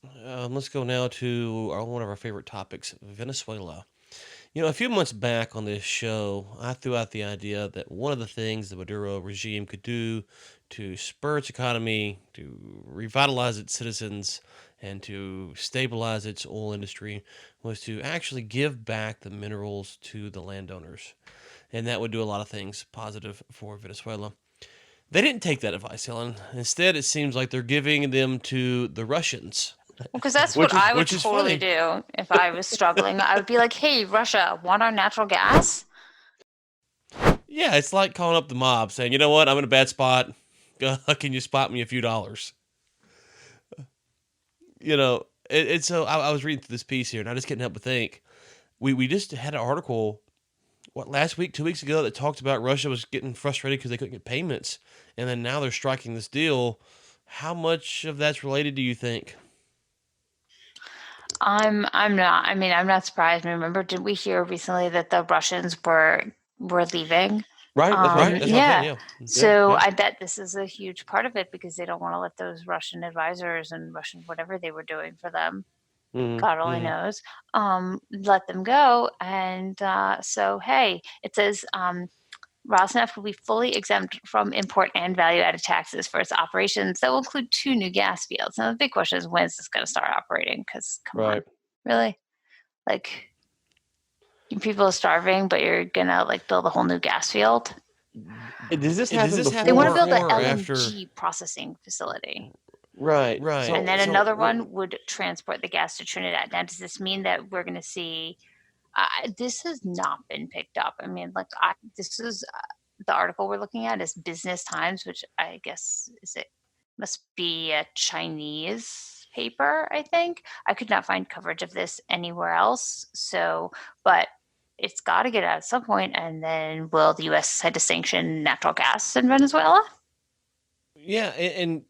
Let's go now to one of our favorite topics, Venezuela. A few months back on this show, I threw out the idea that one of the things the Maduro regime could do to spur its economy, to revitalize its citizens, and to stabilize its oil industry was to actually give back the minerals to the landowners. And that would do a lot of things positive for Venezuela. They didn't take that advice, Helen. Instead, it seems like they're giving them to the Russians, Well, because that's what which is I would which is totally funny. do if I was struggling. I would be like, hey, Russia, want our natural gas? Yeah, it's like calling up the mob saying, "You know what? I'm in a bad spot. Can you spot me a few dollars?" It's so I was reading through this piece here, and I just couldn't help but think we just had an article last week, 2 weeks ago that talked about Russia was getting frustrated because they couldn't get payments, and then now they're striking this deal. How much of that's related do you think? I'm not. I mean, I'm not surprised. Remember, did we hear recently that the Russians were leaving? Right, that's right. That's what I'm saying. Yeah. Yeah, yeah, So yeah. I bet this is a huge part of it because they don't want to let those Russian advisors and Russian whatever they were doing for them, God Mm-hmm. only Mm-hmm. knows, let them go. And so, hey, it says Rosneft will be fully exempt from import and value-added taxes for its operations. That will include 2 new gas fields. Now, the big question is, when is this gonna start operating? Because come on, Right. really? Like, people are starving, but you're gonna, like, build a whole new gas field? Does this Does happen this They happen wanna before? build a before or after? LNG processing facility, Right. Right. and then So another what? one would transport the gas to Trinidad. Now, does this mean that we're gonna see this has not been picked up. I mean, like, this is the article we're looking at is Business Times, which I guess must be a Chinese paper, I think. I could not find coverage of this anywhere else. So, but it's got to get out at some point. And then will the U.S. decide to sanction natural gas in Venezuela? Yeah, and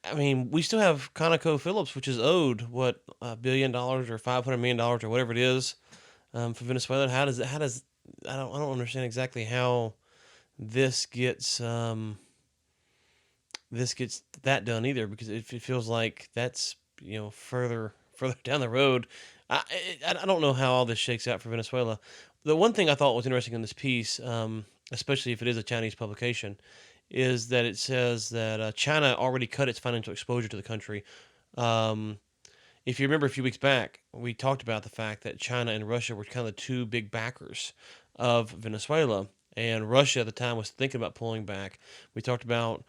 I mean, we still have ConocoPhillips, which is owed what $1 billion or $500 million or whatever it is for Venezuela. How does I don't understand exactly how this gets um, this gets that done either because it feels like that's further down the road. I don't know how all this shakes out for Venezuela. The one thing I thought was interesting in this piece, especially if it is a Chinese publication, is that it says that China already cut its financial exposure to the country. Um, if you remember a few weeks back, we talked about the fact that China and Russia were kind of the two big backers of Venezuela, and Russia at the time was thinking about pulling back. We talked about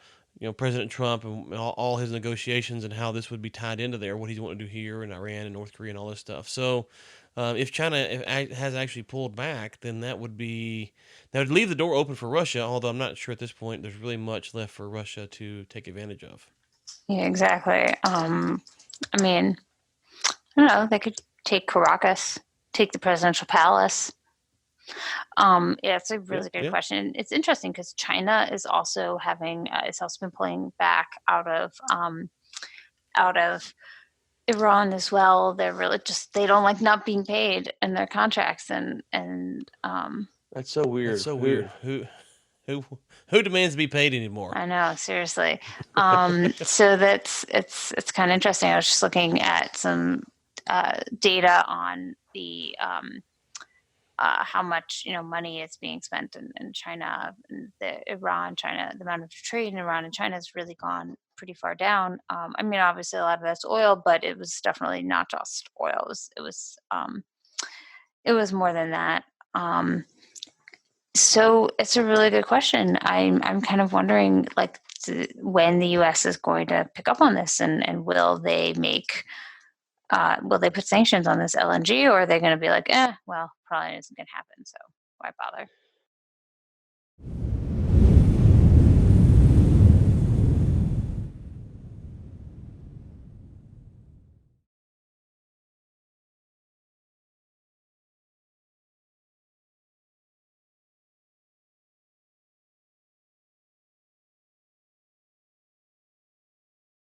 President Trump and all his negotiations and how this would be tied into there, what he's wanting to do here in Iran and North Korea and all this stuff. So, if China has actually pulled back, then that would leave the door open for Russia. Although I'm not sure at this point there's really much left for Russia to take advantage of. Yeah, exactly. I mean, I don't know. They could take Caracas, take the presidential palace. Yeah, it's a Yeah, really good yeah. question. It's interesting because China is also having it's also been pulling back out of Iran as well. They're really just they don't like not being paid in their contracts and That's so That's weird. so Who? weird. Who who demands to be paid anymore? I know, seriously. So it's kind of interesting. I was just looking at some data on the how much money is being spent in China and China, the amount of trade in Iran and China has really gone pretty far down. I mean, obviously a lot of that's oil, but it was definitely not just oil. It was more than that. Um, so it's a really good question. I'm kind of wondering like when the U.S. is going to pick up on this and will they put sanctions on this LNG or are they going to be like, well, probably isn't going to happen. So why bother?